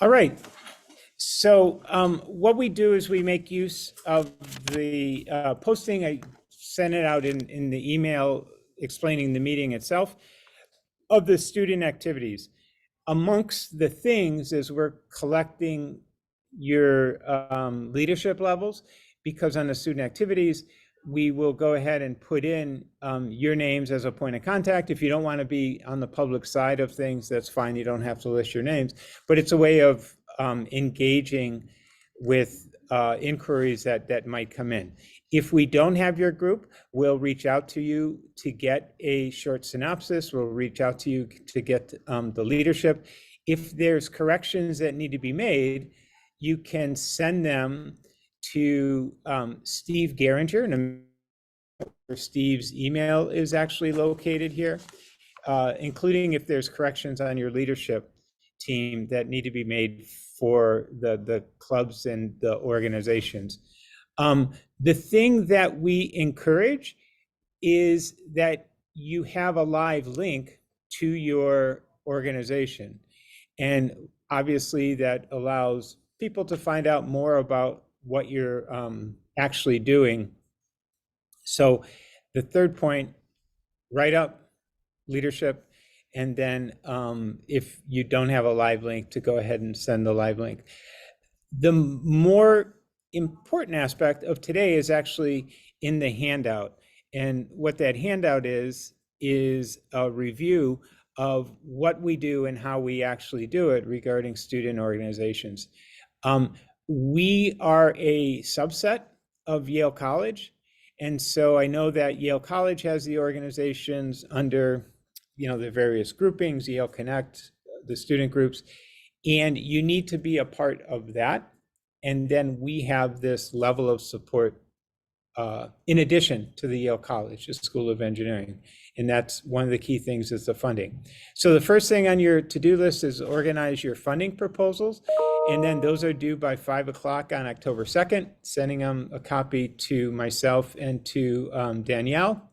All right. So what we do is we make use of the posting. I sent it out in the email explaining the meeting itself of the student activities. Amongst the things is we're collecting your leadership levels, because on the student activities, we will go ahead and put in your names as a point of contact. If you don't want to be on the public side of things, that's fine. You don't have to list your names, but it's a way of engaging with inquiries that might come in. If we don't have your group, we'll reach out to you to get a short synopsis. We'll reach out to you to get the leadership. If there's corrections that need to be made, you can send them to Steve Geringer, and Steve's email is actually located here, including if there's corrections on your leadership team that need to be made for the clubs and the organizations. The thing that we encourage is that you have a live link to your organization. And obviously that allows people to find out more about what you're actually doing. So the third point, write up leadership, and then if you don't have a live link, to go ahead and send the live link. The more important aspect of today is actually in the handout. And what that handout is a review of what we do and how we actually do it regarding student organizations. We are a subset of Yale College. And so I know that Yale College has the organizations under, the various groupings, Yale Connect, the student groups, and you need to be a part of that. And then we have this level of support in addition to the Yale College, the School of Engineering. And that's one of the key things, is the funding. So the first thing on your to-do list is organize your funding proposals. And then those are due by 5 o'clock on October 2nd, sending them a copy to myself and to Danielle.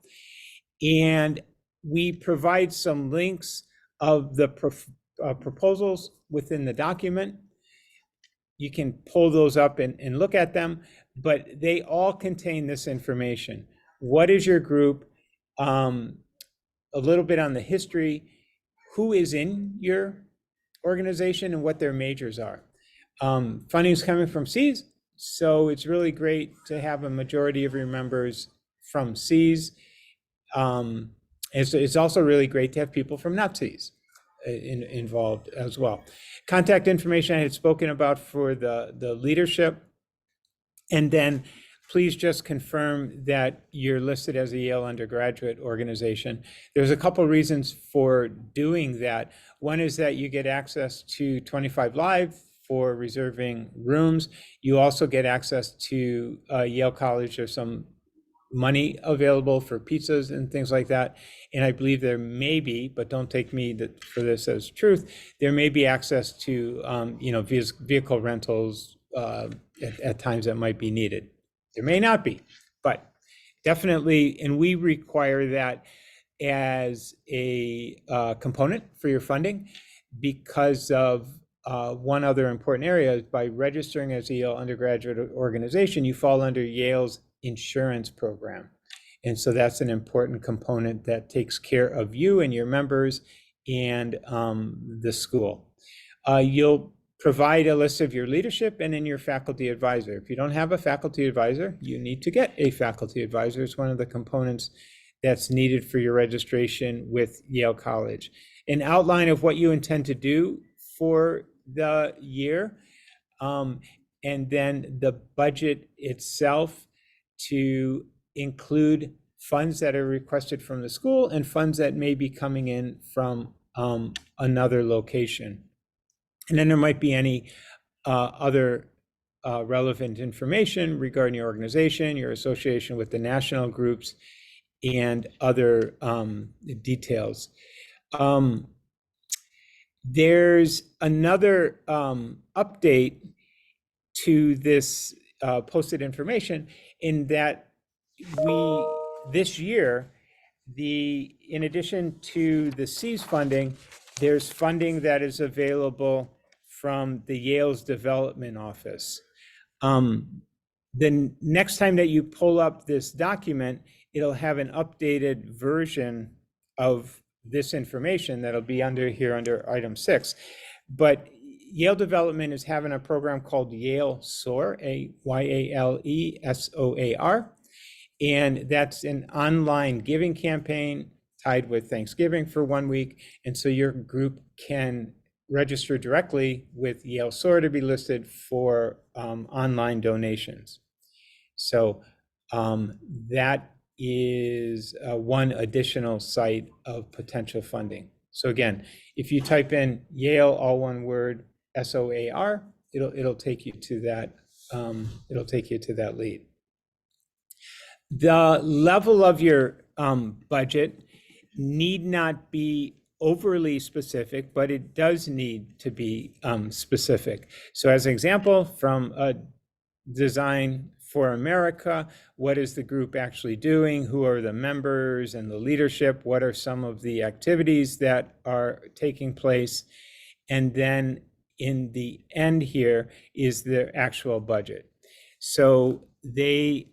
And we provide some links of the proposals within the document. You can pull those up and look at them, but they all contain this information. What is your group? A little bit on the history, who is in your organization and what their majors are. Funding is coming from Cs, so it's really great to have a majority of your members from Cs. It's also really great to have people from not Cs involved as well. Contact information I had spoken about for the leadership. And then please just confirm that you're listed as a Yale undergraduate organization. There's a couple reasons for doing that. One is that you get access to 25 Live for reserving rooms. You also get access to Yale College. There's some money available for pizzas and things like that. And I believe there may be, but don't take me for this as truth, there may be access to vehicle rentals at times that might be needed. There may not be, but definitely, and we require that as a component for your funding, because of one other important area. By registering as a Yale undergraduate organization, you fall under Yale's insurance program. And so that's an important component that takes care of you and your members and the school. You'll provide a list of your leadership and then your faculty advisor. If you don't have a faculty advisor, you need to get a faculty advisor. It's one of the components that's needed for your registration with Yale College. An outline of what you intend to do for the year, and then the budget itself, to include funds that are requested from the school and funds that may be coming in from another location. And then there might be any other relevant information regarding your organization, your association with the national groups, and other details. There's another update to this posted information, in that this year, in addition to the C's funding, there's funding that is available from the Yale's development office. The next time that you pull up this document, it'll have an updated version of this information that'll be under here under item 6. But Yale Development is having a program called Yale SOAR, Yalesoar, and that's an online giving campaign tied with Thanksgiving for 1 week. And so your group can register directly with Yale SOAR to be listed for online donations. So that is one additional site of potential funding. So again, if you type in Yale, all one word, SOAR, it'll take you to that. It'll take you to that lead. The level of your budget need not be overly specific, but it does need to be specific. So as an example, from a Design for America, what is the group actually doing? Who are the members and the leadership? What are some of the activities that are taking place? And then in the end here is the actual budget. So they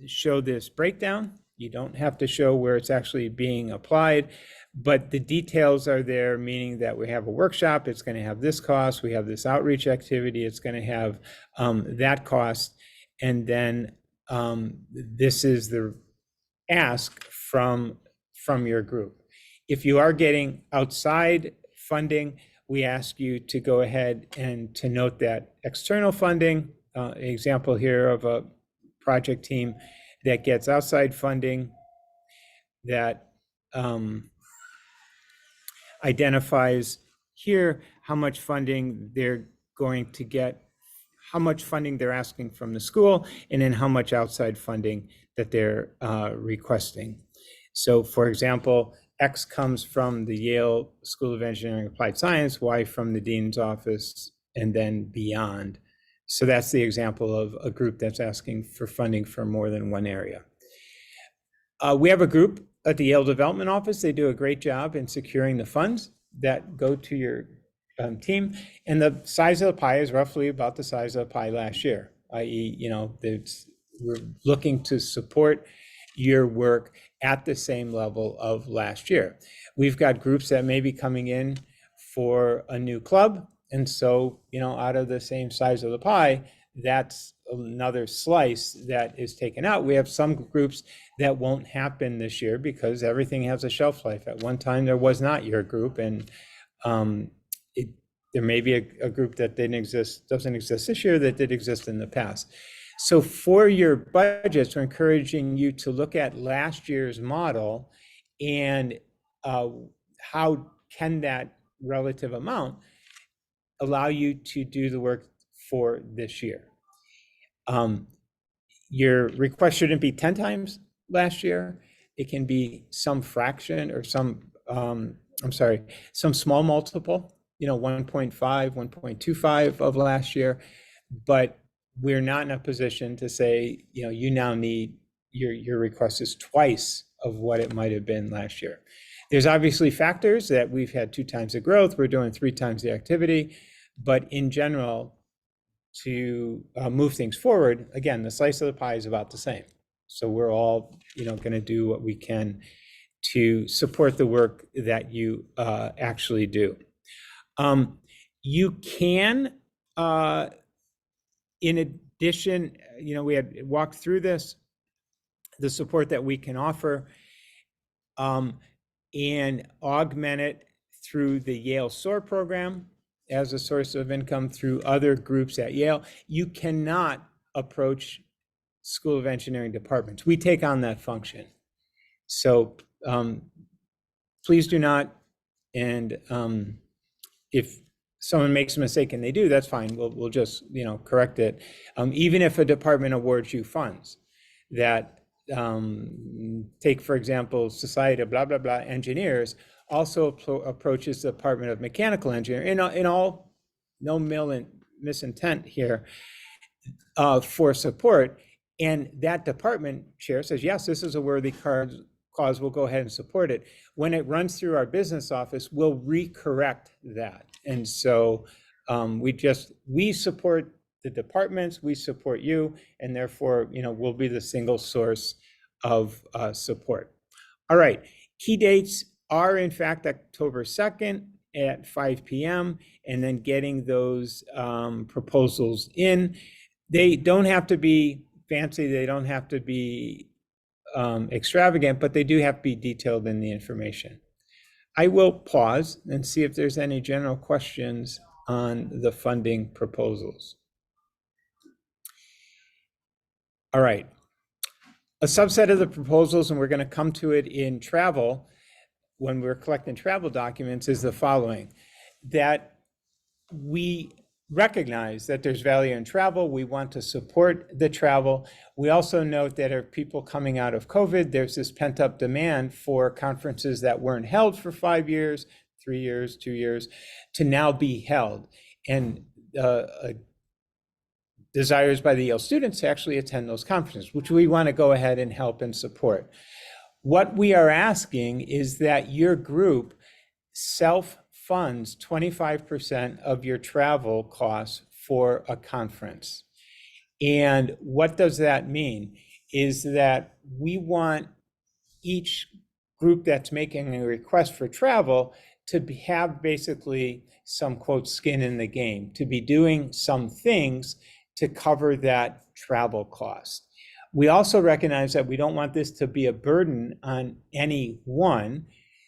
show this breakdown. You don't have to show where it's actually being applied, but the details are there, meaning that we have a workshop, it's going to have this cost, we have this outreach activity, it's going to have that cost, and then this is the ask from your group. If you are getting outside funding, we ask you to go ahead and to note that external funding, example here of a project team that gets outside funding that identifies here how much funding they're going to get, how much funding they're asking from the school, and then how much outside funding that they're requesting. So for example, X comes from the Yale School of Engineering and Applied Science, Y from the Dean's office, and then beyond. So that's the example of a group that's asking for funding for more than one area. We have a group at the Yale Development Office. They do a great job in securing the funds that go to your team. And the size of the pie is roughly about the size of the pie last year, i.e., we're looking to support your work at the same level of last year. We've got groups that may be coming in for a new club. And so, out of the same size of the pie, that's another slice that is taken out. We have some groups that won't happen this year because everything has a shelf life. At one time, there was not your group, and there may be a group that doesn't exist this year that did exist in the past. So for your budgets, we're encouraging you to look at last year's model and how can that relative amount allow you to do the work for this year. Your request shouldn't be 10 times last year. It can be some fraction or some small multiple, 1.5, 1.25 of last year, but we're not in a position to say, you now need your request is twice of what it might have been last year. There's obviously factors that we've had 2 times the growth, we're doing 3 times the activity, but in general, to move things forward, again, the slice of the pie is about the same. So we're all, going to do what we can to support the work that you actually do. You can, in addition, we had walked through this, the support that we can offer, and augment it through the Yale SOAR program as a source of income through other groups at Yale. You cannot approach School of Engineering departments. We take on that function. So please do not, and if someone makes a mistake and they do, that's fine. We'll just, correct it. Even if a department awards you funds that take, for example, Society of blah, blah, blah engineers, also approaches the Department of Mechanical Engineering, in all, no misintent here, for support. And that department chair says, yes, this is a worthy cause, we'll go ahead and support it. When it runs through our business office, we'll recorrect that. And so We support the departments, we support you, and therefore, we'll be the single source of support. All right, key dates are in fact October 2nd at 5 p.m. and then getting those proposals in. They don't have to be fancy, they don't have to be extravagant, but they do have to be detailed in the information. I will pause and see if there's any general questions on the funding proposals. All right. A subset of the proposals, and we're going to come to it in travel when we're collecting travel documents, is the following: that we recognize that there's value in travel. We want to support the travel. We also note that if people coming out of COVID, there's this pent-up demand for conferences that weren't held for 5 years, 3 years, 2 years, to now be held. And desires by the Yale students to actually attend those conferences, which we want to go ahead and help and support. What we are asking is that your group self-funds 25% of your travel costs for a conference. And what does that mean? Is that we want each group that's making a request for travel to have basically some, quote, skin in the game, to be doing some things to cover that travel cost. We also recognize that we don't want this to be a burden on anyone.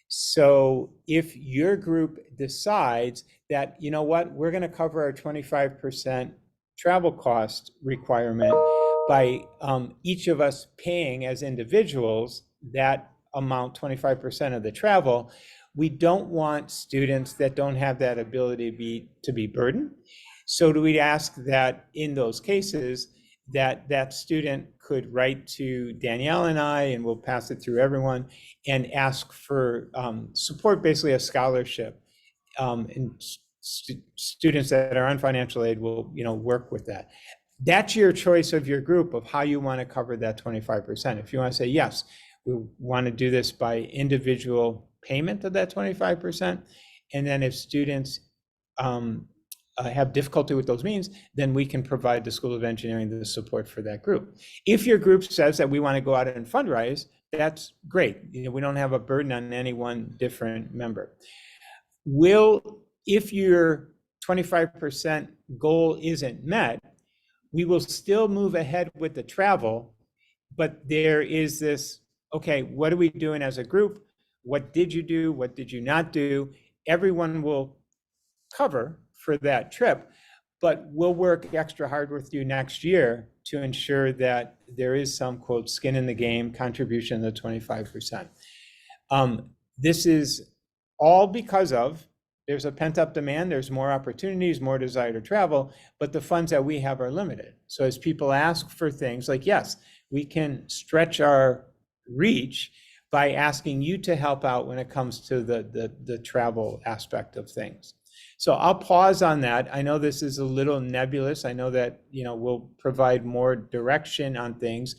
So if your group decides that, you know what, we're going to cover our 25% travel cost requirement by each of us paying as individuals that amount, 25% of the travel, we don't want students that don't have that ability to be burdened. So do we ask that in those cases that student could write to Danielle and I, and we'll pass it through everyone, and ask for support, basically a scholarship. And students that are on financial aid will work with that. That's your choice of your group of how you want to cover that 25%. If you want to say, yes, we want to do this by individual payment of that 25%, and then if students have difficulty with those means, then we can provide the School of Engineering the support for that group. If your group says that we want to go out and fundraise, that's great. We don't have a burden on any one different member. If your 25% goal isn't met, we will still move ahead with the travel, but there is this, okay, what are we doing as a group? What did you do? What did you not do? Everyone will cover for that trip, but we'll work extra hard with you next year to ensure that there is some, quote, skin in the game contribution of the 25%. This is all because there's a pent-up demand, there's more opportunities, more desire to travel, but the funds that we have are limited. So as people ask for things like, yes, we can stretch our reach by asking you to help out when it comes to the travel aspect of things. So I'll pause on that. I know this is a little nebulous. I know that we'll provide more direction on things.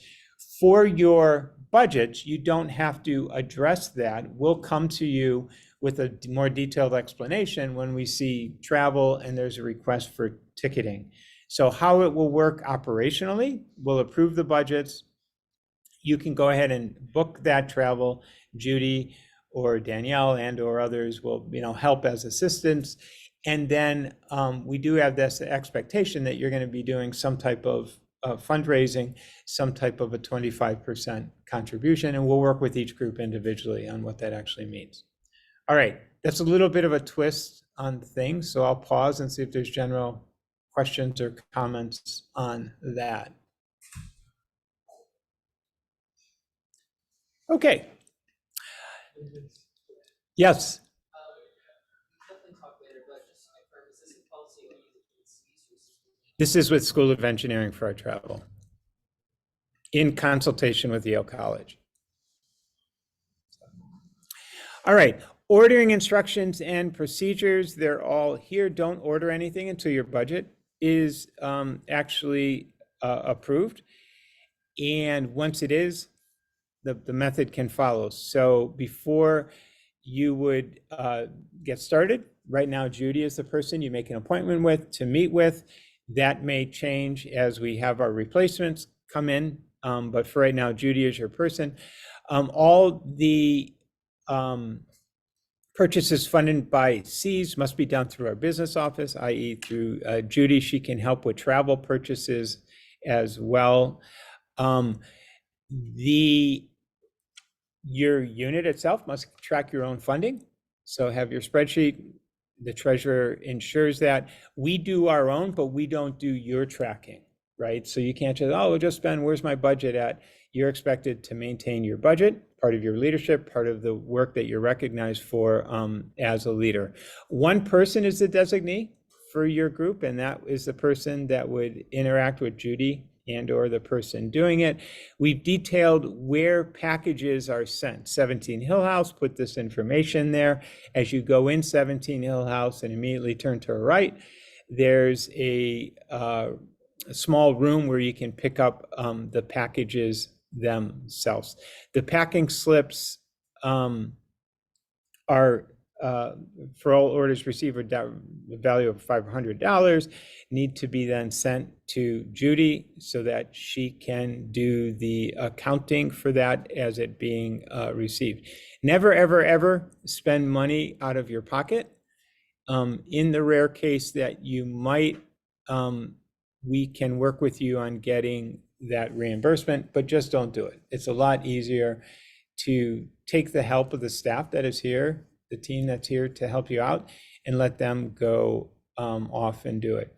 For your budgets, you don't have to address that. We'll come to you with a more detailed explanation when we see travel and there's a request for ticketing. So how it will work operationally, we'll approve the budgets. You can go ahead and book that travel. Judy or Danielle and or others will help as assistants. And then we do have this expectation that you're going to be doing some type of fundraising, some type of a 25% contribution, and we'll work with each group individually on what that actually means. All right, that's a little bit of a twist on things, so I'll pause and see if there's general questions or comments on that. Okay. Yes. This is with School of Engineering for our travel, in consultation with Yale College. All right, ordering instructions and procedures, they're all here. Don't order anything until your budget is actually approved. And once it is, the method can follow. So before you would get started, Right now, Judy is the person you make an appointment with to meet with. That may change as we have our replacements come in, but for right now, Judy is your person. All the purchases funded by Cs must be done through our business office, i.e. through Judy. She can help with travel purchases as well. Your unit itself must track your own funding. So have your spreadsheet. The treasurer ensures that. We do our own, but we don't do your tracking, right? So you can't just, oh, we'll just spend, where's my budget at? You're expected to maintain your budget, part of your leadership, part of the work that you're recognized for as a leader. One person is the designee for your group, and that is the person that would interact with Judy and or the person doing it. We've detailed where packages are sent. 17 Hill House, put this information there. As you go in 17 Hill House and immediately turn to the right, there's a small room where you can pick up the packages themselves. The packing slips are for all orders received a value of $500 need to be then sent to Judy so that she can do the accounting for that as it being received. Never, ever, ever spend money out of your pocket. In the rare case that you might, we can work with you on getting that reimbursement, but just don't do it. It's a lot easier to take the help of the staff that is here, the team that's here to help you out, and let them go off and do it.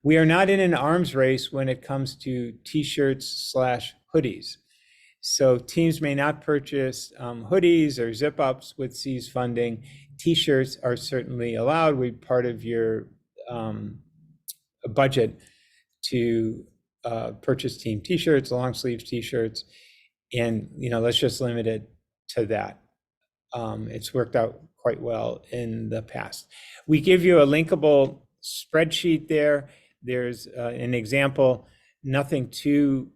We are not in an arms race when it comes to t-shirts/hoodies. So teams may not purchase hoodies or zip-ups with C's funding. T-shirts are certainly allowed. We're part of your budget to purchase team t-shirts, long sleeves t-shirts, and let's just limit it to that. It's worked out quite well in the past. We give you a linkable spreadsheet there. There's an example, nothing too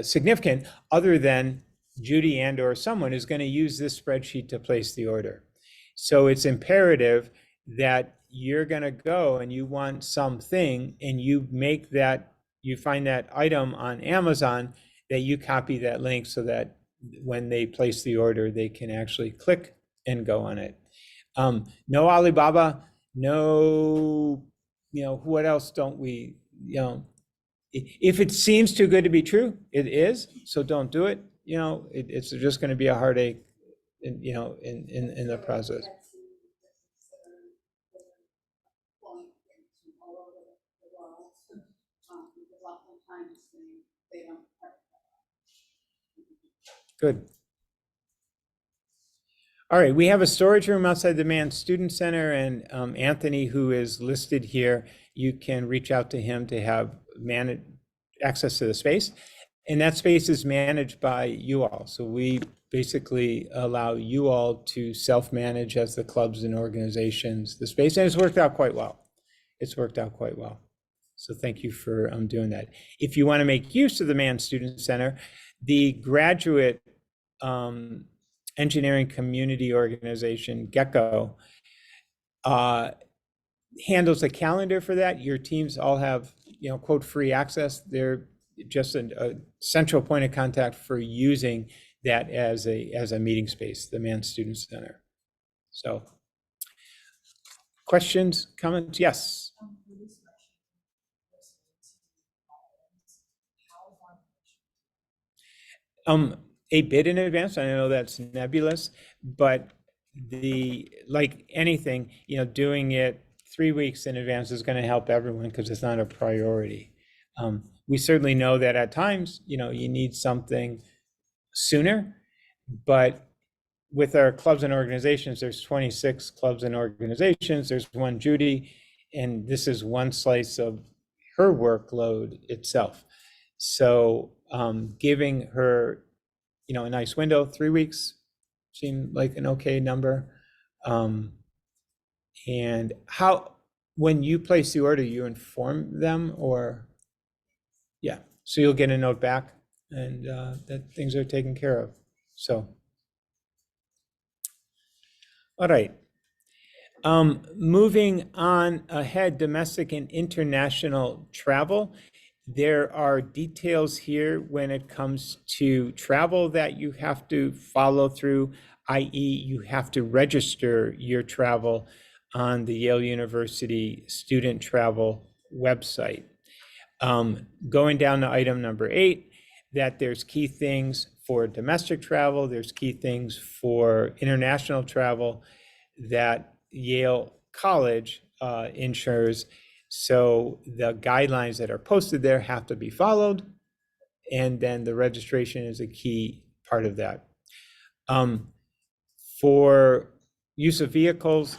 significant other than Judy and or someone is going to use this spreadsheet to place the order. So it's imperative that you're going to go and you want something and you make that, you find that item on Amazon, that you copy that link so that when they place the order, they can actually click and go on it. No Alibaba, no, what else don't we, if it seems too good to be true, it is, so don't do it. It's just going to be a heartache in the process. Good. All right, we have a storage room outside the Mann Student Center, and Anthony, who is listed here, you can reach out to him to have access to the space. And that space is managed by you all. So we basically allow you all to self-manage as the clubs and organizations the space, and it's worked out quite well. It's worked out quite well. So thank you for doing that. If you want to make use of the Mann Student Center, the graduate engineering community organization, GECCO, handles a calendar for that. Your teams all have, quote, free access. They're just a central point of contact for using that as a meeting space, the Mann Student Center. So, questions, comments? Yes. A bit in advance. I know that's nebulous, but like anything, doing it 3 weeks in advance is going to help everyone because it's not a priority. We certainly know that at times, you need something sooner, but with our clubs and organizations, there's 26 clubs and organizations. There's one Judy, and this is one slice of her workload itself. So giving her, a nice window, 3 weeks seemed like an okay number. And when you place the order, you inform them, or? Yeah, so you'll get a note back and that things are taken care of. So, all right. Moving on ahead, domestic and international travel. There are details here when it comes to travel that you have to follow through, i.e. you have to register your travel on the Yale University student travel website. Going down to item number 8, that there's key things for domestic travel, there's key things for international travel that Yale College ensures. So the guidelines that are posted there have to be followed, and then the registration is a key part of that. For use of vehicles,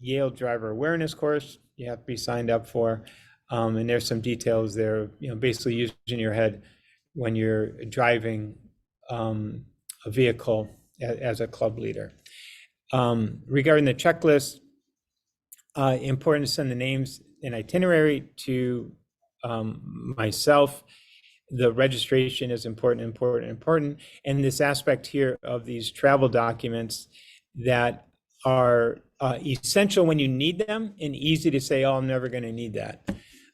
Yale driver awareness course you have to be signed up for, and there's some details there, basically using your head when you're driving a vehicle as a club leader. Regarding the checklist, important to send the names and itinerary to myself. The registration is important. And this aspect here of these travel documents that are essential when you need them and easy to say, oh, I'm never going to need that.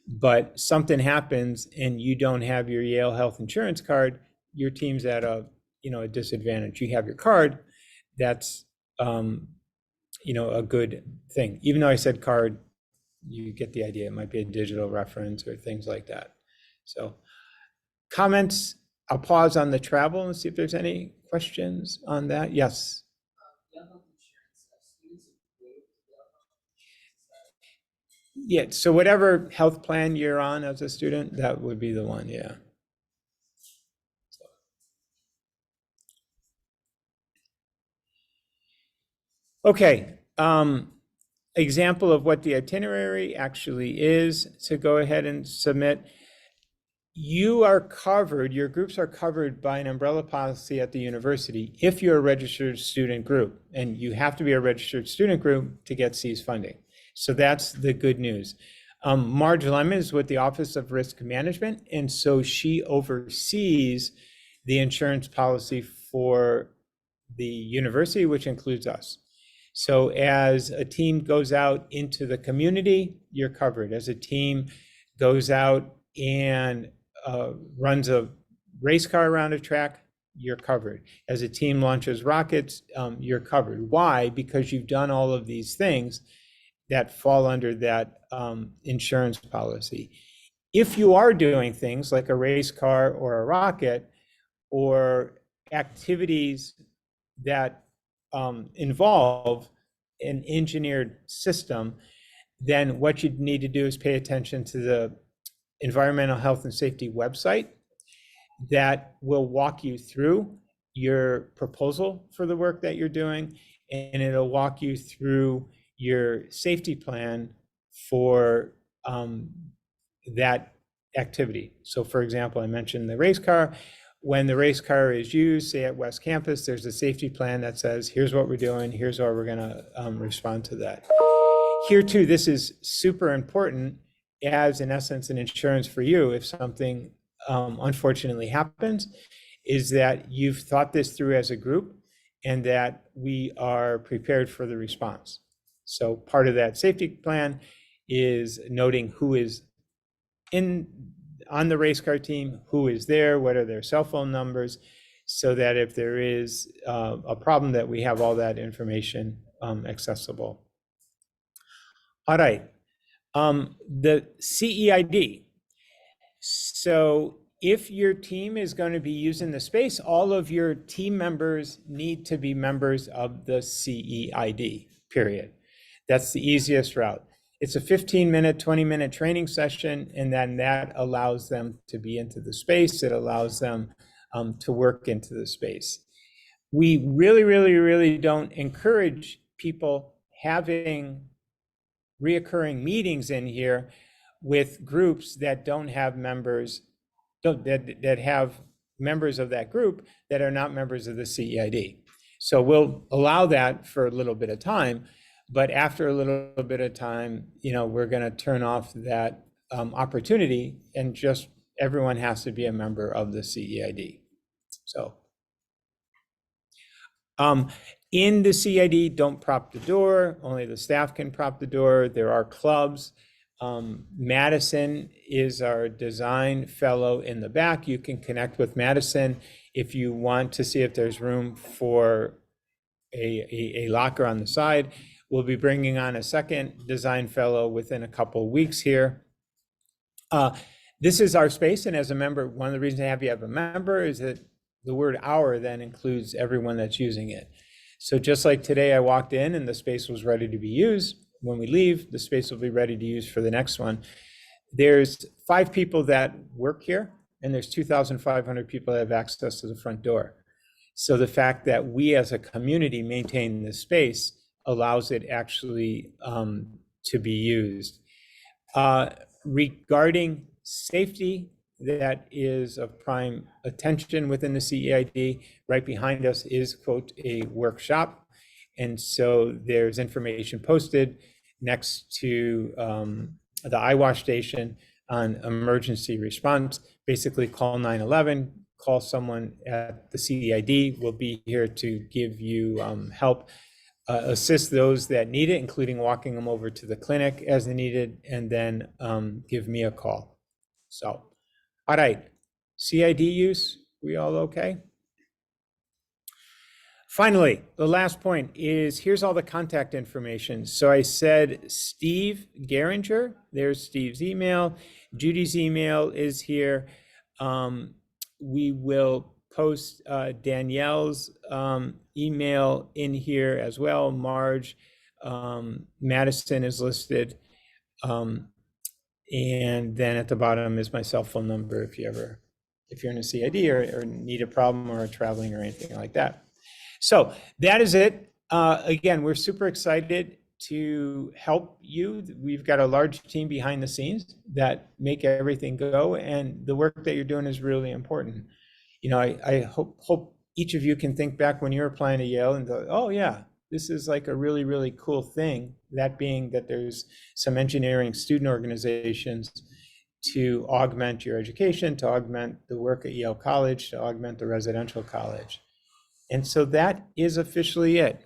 But something happens and you don't have your Yale health insurance card, your team's at a disadvantage. You have your card, that's a good thing. Even though I said card, you get the idea. It might be a digital reference or things like that. So comments, I'll pause on the travel and see if there's any questions on that. Yes. Yeah, so whatever health plan you're on as a student, that would be the one, yeah. Okay, example of what the itinerary actually is, to go ahead and submit. You are covered, your groups are covered by an umbrella policy at the university if you're a registered student group, and you have to be a registered student group to get SEAS funding. So that's the good news. Marge Lemon is with the Office of Risk Management, and so she oversees the insurance policy for the university, which includes us. So as a team goes out into the community, you're covered. As a team goes out and runs a race car around a track, you're covered. As a team launches rockets, you're covered. Why? Because you've done all of these things that fall under that insurance policy. If you are doing things like a race car or a rocket, or activities that involve an engineered system, then what you need to do is pay attention to the Environmental Health and Safety website that will walk you through your proposal for the work that you're doing, and it'll walk you through your safety plan for that activity. So for example, I mentioned the race car. When the race car is used, say at West Campus, there's a safety plan that says, here's what we're doing, here's how we're going to respond to that. Here too, this is super important as, in essence, an insurance for you if something unfortunately happens, is that you've thought this through as a group and that we are prepared for the response. So part of that safety plan is noting who is on the race car team, who is there, what are their cell phone numbers, so that if there is a problem, that we have all that information accessible. All right, the CEID. So if your team is going to be using the space, all of your team members need to be members of the CEID, period. That's the easiest route. It's a 15-minute, 20-minute training session, and then that allows them to be into the space. It allows them to work into the space. We really don't encourage people having reoccurring meetings in here with groups that don't have members, that have members of that group that are not members of the CEID. So we'll allow that for a little bit of time, but after a little bit of time, we're going to turn off that opportunity, and just everyone has to be a member of the CEID. So In the CID, don't prop the door. Only the staff can prop the door. There are clubs. Madison is our design fellow in the back. You can connect with Madison if you want to see if there's room for a locker on the side. We'll be bringing on a second design fellow within a couple of weeks here. This is our space, and as a member, one of the reasons I have you have a member is that the word "our" then includes everyone that's using it. So just like today, I walked in and the space was ready to be used. When we leave, the space will be ready to use for the next one. There's 5 people that work here, and there's 2,500 people that have access to the front door. So the fact that we as a community maintain this space allows it actually to be used. Regarding safety, that is of prime attention within the CEID. Right behind us is, quote, a workshop. And so there's information posted next to the eyewash station on emergency response. Basically, call 911, call someone at the CEID. We'll be here to give you help, assist those that need it, including walking them over to the clinic as needed, and then give me a call. So, all right, CID use, we all okay? Finally, the last point is here's all the contact information. So I said Steve Geringer, there's Steve's email. Judy's email is here. We will post Danielle's email in here as well. Marge, Madison is listed. And then at the bottom is my cell phone number if you're in a CID or need a problem or traveling or anything like that. So that is it. Again, we're super excited to help you. We've got a large team behind the scenes that make everything go, and the work that you're doing is really important. You know, I hope each of you can think back when you're applying to Yale and go, oh yeah, this is like a really, really cool thing. That being that there's some engineering student organizations to augment your education, to augment the work at Yale College, to augment the residential college. And so that is officially it.